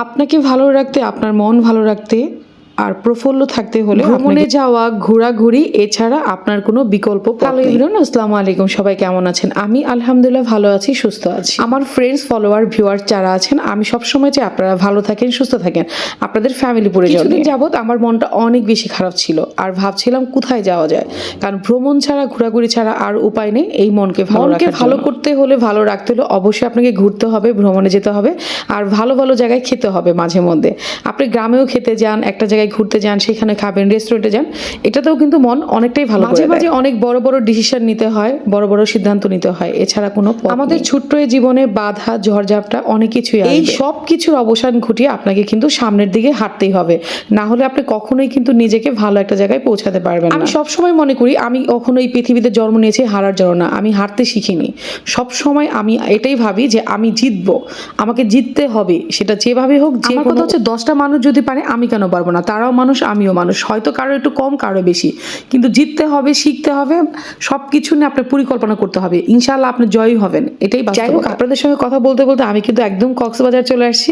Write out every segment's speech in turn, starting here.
আপনাকে ভালো রাখতে, আপনার মন ভালো রাখতে আর প্রফুল্ল থাকতে হলে ভ্রমণে যাওয়া, ঘোরাঘুরি এছাড়া আপনার কোনো বিকল্প পথ নেই। আসসালামু আলাইকুম, সবাই কেমন আছেন? আমি আলহামদুলিল্লাহ ভালো আছি, সুস্থ আছি। আমার ফ্রেন্ডস, ফলোয়ার, ভিউয়ার যারা আছেন, আমি সবসময় চাই আপনারা ভালো থাকেন, সুস্থ থাকেন, আপনাদের ফ্যামিলি পরিজন। কিছুদিন যাবত আমার মনটা অনেক বেশি খারাপ ছিল আর ভাবছিলাম কোথায় যাওয়া যায়, কারণ ভ্রমণ ছাড়া, ঘোরাঘুরি ছাড়া আর উপায় নেই এই মনকে ভালো করতে হলে, ভালো রাখতে হলে অবশ্যই আপনাকে ঘুরতে হবে, ভ্রমণে যেতে হবে আর ভালো ভালো জায়গায় খেতে হবে। মাঝে মধ্যে আপনি গ্রামেও খেতে যান, একটা জায়গায় ঘুরতে যান, সেখানে খাবেন, রেস্টুরেন্টে যান, এটাতেও কিন্তু মন অনেকটাই ভালো। মাঝে মাঝে অনেক বড় বড় ডিসিশন নিতে হয়, বড় বড় সিদ্ধান্ত নিতে হয়, এছাড়া কোনো আমাদের ছোট্ট এই জীবনে বাধা, ঝড়ঝাপটা অনেক কিছুই আসবে। এই সব কিছুর অবসান ঘটিয়ে আপনাকে কিন্তু সামনের দিকে হাঁটতেই হবে, না হলে আপনি কখনোই কিন্তু নিজেকে ভালো একটা জায়গায় পৌঁছাতে পারবেন না। আমি সবসময় মনে করি আমি কখনো এই পৃথিবীতে জন্ম নিয়েছি হারার জন্য না, আমি হারতে শিখিনি। সব সময় আমি এটাই ভাবি যে আমি জিতবো, আমাকে জিততে হবে, সেটা যেভাবে হোক। আমার কথা হচ্ছে 10টা মানুষ যদি পারে, আমি কেন পারবো না? তারাও মানুষ, আমিও মানুষ, হয়তো কারো একটু কম, কারো বেশি, কিন্তু জিততে হবে, শিখতে হবে, সবকিছু নিয়ে আপনার পরিকল্পনা করতে হবে, ইনশাআল্লাহ আপনি জয়ী হবেন, এটাই বাস্তব। যাই হোক, আপনাদের সঙ্গে কথা বলতে বলতে আমি কিন্তু একদম কক্সবাজার চলে আসছি।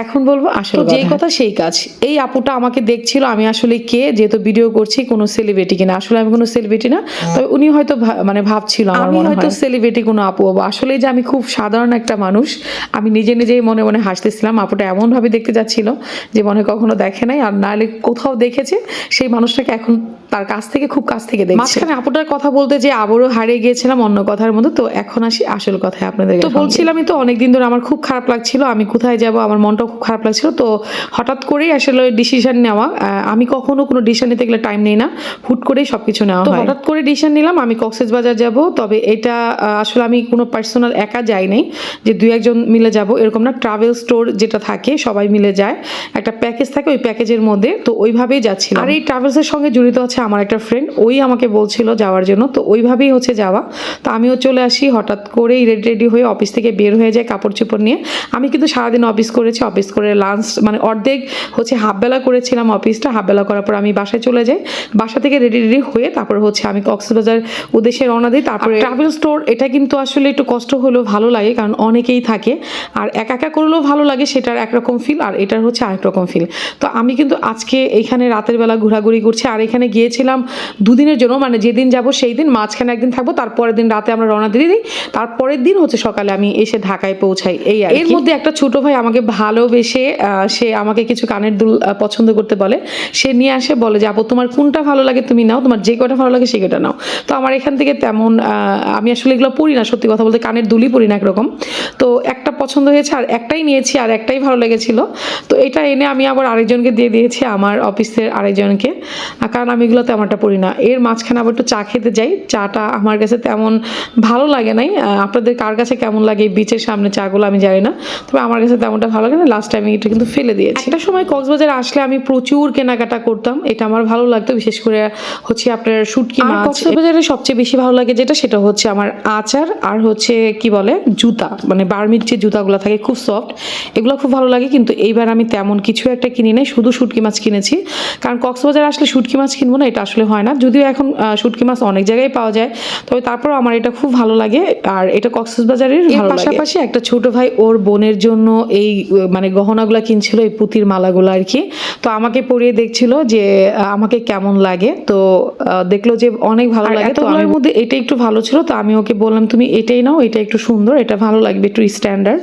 এখন বলবো আসলে যেই কথা সেই কাজ। এই আপুটা আমাকে দেখছিল আমি আসলে কে, যেহেতু ভিডিও করছি, কোনো সেলিব্রিটি কিনা। আসলে আমি কোনো সেলিব্রিটি না, তবে উনি হয়তো মানে ভাবছিল আমি হয়তো সেলিব্রিটি কোনো আপু হবো। আসলে যে আমি খুব সাধারণ একটা মানুষ, আমি নিজে নিজেই মনে মনে হাসতেছিলাম। আপুটা এমন ভাবে দেখতে যাচ্ছিল যে মনে কখনো দেখে নাই, আর নাহলে কোথাও দেখেছে, সেই মানুষটাকে এখন তার কাছ থেকে, খুব কাছ থেকে দেখছে। মাঝখানে আপুটার কথা বলতে যে আবারও হারিয়ে গিয়েছিলাম অন্য কথার মধ্যে। তো এখন আসি আসল কথায় আপনাদের। তো বলছিলামই তো, অনেকদিন ধরে আমার খুব খারাপ লাগছিল, আমি কোথায় যাব, আমার মনটাও খুব খারাপ লাগছিল। তো হঠাৎ করেই আসলে ডিসিশন নেওয়া, আমি কখনো কোনো ডিসিশন নিতে গেলে টাইম নেই না, হুট করেই সবকিছু নেওয়া হয়। হঠাৎ করে ডিসিশন নিলাম আমি কক্সবাজার যাব। তবে এটা আসলে আমি কোনো পার্সোনাল একা যাই নাই যে 2-1 জন মিলে যাব, এরকম না। ট্রাভেল স্টোর যেটা থাকে, সবাই মিলে যায়, একটা প্যাকেজ থাকে, ওই প্যাকেজের মধ্যে, তো ওইভাবেই যাচ্ছিলাম। আর এই ট্রাভেলসের সঙ্গে জড়িত আছে আমার একটা ফ্রেন্ড, ওই আমাকে বলছিল যাওয়ার জন্য, তো ওইভাবেই হচ্ছে যাওয়া। তো আমিও চলে আসি হঠাৎ করেই, রেডি হয়ে অফিস থেকে বের হয়ে যায় কাপড় চোপড় নিয়ে। আমি কিন্তু সারাদিন অফিস করেছি, অফিস করে লাঞ্চ মানে অর্ধেক হচ্ছে হাফবেলা করেছিলাম অফিসটা। হাফবেলা করার পর আমি বাসায় চলে যাই, বাসা থেকে রেডি হয়ে তারপর হচ্ছে আমি কক্সবাজার উদ্দেশ্যে রওনা দিই। তারপরে ট্রাভেল স্টোর, এটা কিন্তু আসলে একটু কষ্ট হলেও ভালো লাগে, কারণ অনেকেই থাকে, আর একা একা করলেও ভালো লাগে, সেটার একরকম ফিল, আর এটার হচ্ছে আরেক রকম ফিল। তো আমি কিন্তু আজকে এইখানে রাতের বেলা ঘোরাঘুরি করছি, আর এখানে গিয়েছিলাম 2 দিনের জন্য, মানে যেদিন যাব সেই দিন, মাঝখানে একদিন থাকবো, তারপরের দিন রাতে আমরা রওনা দিয়ে দিই, তারপরের দিন হচ্ছে সকালে আমি এসে ঢাকায় পৌঁছাই। এই আর এর মধ্যে একটা ছোট ভাই আমাকে ভালোবেসে, সে আমাকে কিছু কানের দুল পছন্দ করতে বলে, সে নিয়ে আসে, বলে যে আপু তোমার কোনটা ভালো লাগে তুমি নাও, তোমার যে কটা ভালো লাগে সে কটা নাও। তো আমার এখান থেকে তেমন আমি আসলে এগুলো পরি না, সত্যি কথা বলতে, কানের দুলই পরি না একরকম। তো একটা পছন্দ হয়েছে আর একটাই নিয়েছি, আর একটাই ভালো লেগেছিল। তো এটা এনে আমি আবার আরেকজনকে দিয়ে দিয়েছি, আমার অফিসের আরেকজনকে, কারণ আমি এগুলো তেমনটা পড়ি না। এর মাঝখানে আবার একটু চা খেতে যাই, চাটা আমার কাছে তেমন ভালো লাগে নাই। আপনাদের কার কাছে কেমন লাগে বিচের সামনে চাগুলো আমি জানি না, তবে আমার কাছে তেমনটা ভালো লাগে না। লাস্ট টাইম এটা কিন্তু ফেলে দিয়েছি। একটা সময় কক্সবাজার আসলে আমি প্রচুর কেনাকাটা করতাম, এটা আমার ভালো লাগতো, বিশেষ করে হচ্ছে আপনার শুটকি মাছ। কক্সবাজারে সবচেয়ে বেশি ভালো লাগে যেটা, সেটা হচ্ছে আমার আচার, আর হচ্ছে কি বলে জুতা, মানে বার্মির যে জুতাগুলো থাকে খুব সফট, এগুলো খুব ভালো লাগে। কিন্তু এইবার আমি তেমন কিছু একটা কিনি নাই, শুধু শুটকি মাছ কিনেছি, কারণ কক্সবাজার আসলে শুটকি মাছ কিনবো না এটা আসলে হয় না। যদিও এখন শুটকি মাছ অনেক জায়গায় পাওয়া যায়, তবে তারপরও আমার এটা খুব ভালো লাগে, আর এটা কক্সবাজারের ভালো লাগে। পাশাপাশি একটা ছোট ভাই ওর বোনের জন্য এই মানে গহনাগুলা কিনছিল, এই পুঁতির মালাগুলো আর কি। তো আমাকে পরিয়ে দেখছিল যে আমাকে কেমন লাগে, তো দেখলো যে অনেক ভালো লাগে। তো ওর মধ্যে এটা একটু ভালো ছিল, তো আমি ওকে বললাম তুমি এটাই নাও, এটা একটু সুন্দর, এটা ভালো লাগবে, একটু স্ট্যান্ডার্ড।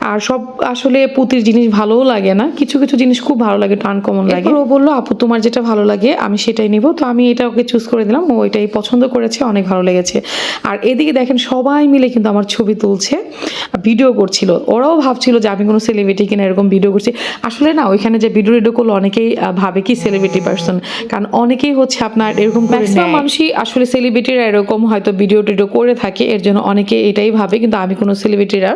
আর সব আসলে পুঁতির জিনিস ভালোও লাগে না, কিছু কিছু জিনিস খুব ভালো লাগে, আনকমন লাগে। ও বললো আপু তোমার যেটা ভালো লাগে আমি সেটাই নিব। তো আমি এটা ওকে চুজ করে দিলাম, ও এটাই পছন্দ করেছে, অনেক ভালো লেগেছে। আর এদিকে দেখেন সবাই মিলে কিন্তু আমার ছবি তুলছে, ভিডিও করছিল। ওরাও ভাবছিল যে আমি কোনো সেলিব্রিটি কিনা, এরকম ভিডিও করছি। আসলে না, ওইখানে যে ভিডিও করলো অনেকেই ভাবে কি সেলিব্রিটি পার্সন, কারণ অনেকেই হচ্ছে আপনার এরকম ম্যাক্সিমাম মানুষই আসলে সেলিব্রিটিরা এরকম হয়তো ভিডিও টিডিও করে থাকে, এর জন্য অনেকে এটাই ভাবে। কিন্তু আমি কোনো সেলিব্রিটিরা,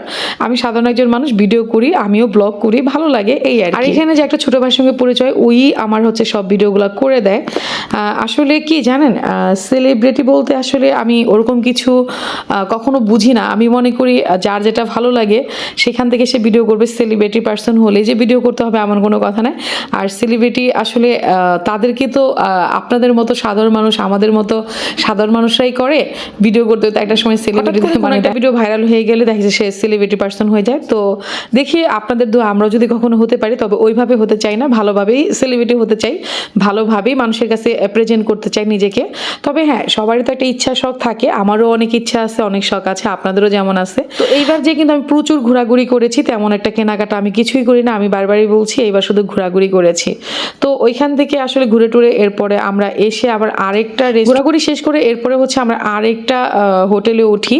আমি সাধারণ একজন মানুষ, ভিডিও করি, আমিও ব্লগ করি, ভালো লাগে এই আর এখানে যে একটা ছোট ভাইয়ের সঙ্গে পরিচয়, ওই আমার হচ্ছে সব ভিডিওগুলো করে দেয়। আসলে কি জানেন, সেলিব্রিটি বলতে আসলে আমি ওরকম কিছু কখনো বুঝি না। আমি মনে করি যার যেটা ভালো লাগে সেখান থেকে সে ভিডিও করবে। সেলিব্রিটি পার্সন হলে যে ভিডিও করতে হবে এমন কোনো কথা নাই। আর সেলিব্রিটি আসলে তাদেরকে তো আপনাদের মতো সাধারণ মানুষ, আমাদের মতো সাধারণ মানুষরাই করে ভিডিও করতে। তো একটা সময় সেলিব্রিটি মানে একটা ভিডিও ভাইরাল হয়ে গেলে দেখা যায় সে সেলিব্রিটি পার্সন হয়ে যায়। তো দেখি আপনাদের দোয়া আমরা যদি কখনো হতে পারি, তবে ওইভাবে হতে চাই না, ভালোভাবেই সেলিব্রিটি হতে চাই, ভালোভাবেই মানুষের কাছে প্রেজেন্ট করতে চাই নিজেকে। তবে হ্যাঁ, সবারই তো একটা ইচ্ছা শখ থাকে, আমারও অনেক ইচ্ছা আছে, অনেক শখ আছে, আপনাদেরও যেমন আছে। তো এইবার যে কিন্তু আমি প্রচুর ঘোরাঘুরি করেছি, তেমন একটা কেনাকাটা আমি কিছুই করি না। আমি বারবারই বলছি এইবার শুধু ঘোরাঘুরি করেছি। তো ওইখান থেকে আসলে ঘুরে টুরে এরপরে আমরা এসে আবার আরেকটা ঘোরাঘুরি শেষ করে এরপরে হচ্ছে আমরা আরেকটা হোটেলে উঠি।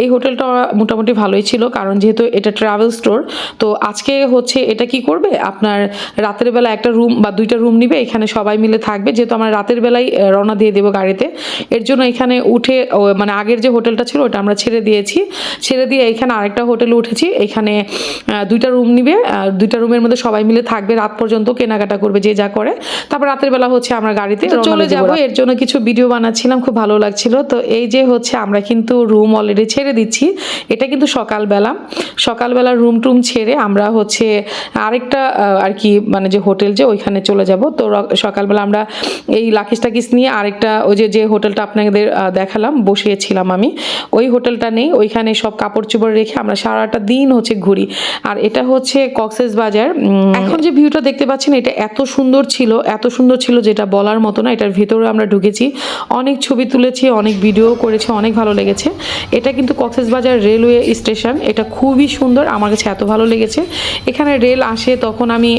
এই হোটেলটা মোটামুটি ভালোই ছিল, কারণ যেহেতু এটা ট্রাভেল স্টোর। তো আজকে হচ্ছে এটা কি করবে, আপনার রাতের বেলা একটা রুম বা দুইটা রুম নিবে, এখানে সবাই মিলে থাকবে। যেহেতু আমরা রাতের বেলায় রওনা দিয়ে দেবো গাড়িতে, এর জন্য এখানে উঠে মানে আগের যে হোটেলটা ছিল ওটা আমরা ছেড়ে দিয়েছি। ছেড়ে দিয়ে এখানে আরেকটা হোটেলে উঠেছি। এখানে দুইটা রুম নিবে, দুইটা রুমের মধ্যে সবাই মিলে থাকবে রাত পর্যন্ত, কেনাকাটা করবে যে যা করে। তারপর রাতের বেলা হচ্ছে আমরা গাড়িতে চলে যাবো। এর জন্য কিছু ভিডিও বানাচ্ছিলাম, খুব ভালো লাগছিল। তো এই যে হচ্ছে আমরা কিন্তু রুম অলরেডি ছেড়ে দিচ্ছি। এটা কিন্তু সকালবেলা রুম টুম ছেড়ে আমরা হচ্ছে আরেকটা আর কি মানে যে হোটেল যে ওইখানে চলে যাব। তো সকালবেলা আমরা এই লাকিস টাকিস নিয়ে আরেকটা ওই যে হোটেলটা আপনাদের দেখালাম বসিয়েছিলাম আমি, ওই হোটেলটা নেই, ওইখানে সব কাপড় চোপড় রেখে আমরা সারাটা দিন হচ্ছে ঘুরি। আর এটা হচ্ছে কক্সবাজার। এখন যে ভিউটা দেখতে পাচ্ছেন এটা এত সুন্দর ছিল যেটা বলার মতো না। এটার ভিতরে আমরা ঢুকেছি, অনেক ছবি তুলেছি, অনেক ভিডিও করেছি, অনেক ভালো লেগেছে। এটা কিন্তু কক্সবাজার রেলওয়ে স্টেশন। এটা খুবই সুন্দর, আমার কাছে এত ভালো লেগেছে। এখানে রেল আসে, তখন আমি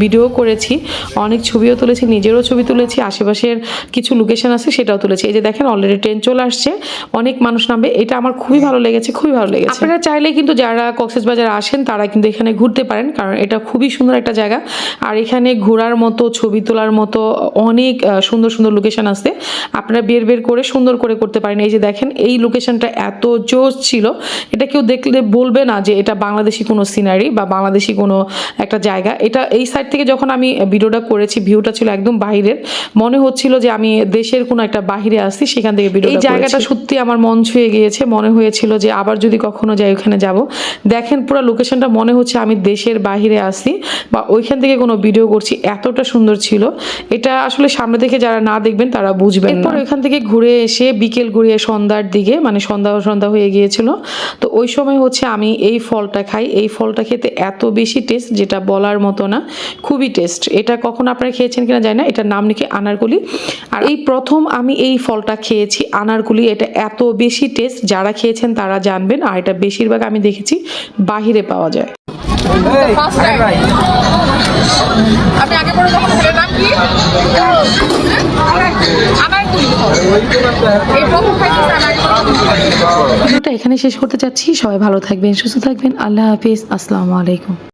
ভিডিও করেছি, অনেক ছবিও তুলেছি, নিজেরও ছবি তুলেছি, আশেপাশের কিছু লোকেশন আছে সেটাও তুলেছি। এই যে দেখেন অলরেডি ট্রেন চলে আসছে, অনেক মানুষ নামবে। এটা আমার খুবই ভালো লেগেছে। আপনারা চাইলে কিন্তু যারা কক্সবাজার আসেন তারা কিন্তু এখানে ঘুরতে পারেন, কারণ এটা খুবই সুন্দর একটা জায়গা। আর এখানে ঘোরার মতো, ছবি তোলার মতো অনেক সুন্দর সুন্দর লোকেশন আছে, আপনারা বের করে সুন্দর করে করতে পারেন। এই যে দেখেন এই লোকেশনটা এত জোশ ছিল, এটা কেউ দেখলে বলবে না যে এটা বাংলাদেশি কোনো সিনারি বা বাংলাদেশি কোনো একটা জায়গা। এটা এই সাইড থেকে যখন আমি ভিডিওটা করেছি, ভিউটা ছিল একদম বাহিরের, মনে হচ্ছিল যে আমি দেশের কোনো একটা বাহিরে আসছি, সেখান থেকে ভিডিও। এই জায়গাটা সত্যি আমার মন ছুঁয়ে গিয়েছে, মনে হয়েছিল যে আবার যদি কখনো যাই ওখানে যাব। দেখেন পুরো লোকেশনটা মনে হচ্ছে আমি দেশের বাহিরে আসি বা ওইখান থেকে কোনো ভিডিও করছি, এতটা সুন্দর ছিল। এটা আসলে সামনে থেকে যারা না দেখবেন তারা বুঝবেন। এরপর ওইখান থেকে ঘুরে এসে বিকেল ঘুরিয়ে সন্ধ্যার দিকে, মানে সন্ধ্যা হয়ে গিয়েছিল, তো ওই সময় হচ্ছে আমি এই ফলটা খাই। এই ফলটা খেতে এত বেশি টেস্ট যেটা বলার মতো না, খুবই টেস্ট। এটা কখন আপনারা খেয়েছেন কিনা জানি না, এটার নাম নাকি আনারকুলি। আর এই প্রথম আমি এই ফলটা খেয়েছি আনারকুলি, এটা এত বেশি টেস্ট, যারা খেয়েছেন তারা জানবেন। আর এটা বেশিরভাগ আমি দেখেছি বাহিরে পাওয়া যায়। আমি আগে পরে যখন বলে নাম কি ভিডিওটা এখানে শেষ করতে চাচ্ছি। সবাই ভালো থাকবেন, সুস্থ থাকবেন। আল্লাহ হাফিজ, আসসালামু আলাইকুম।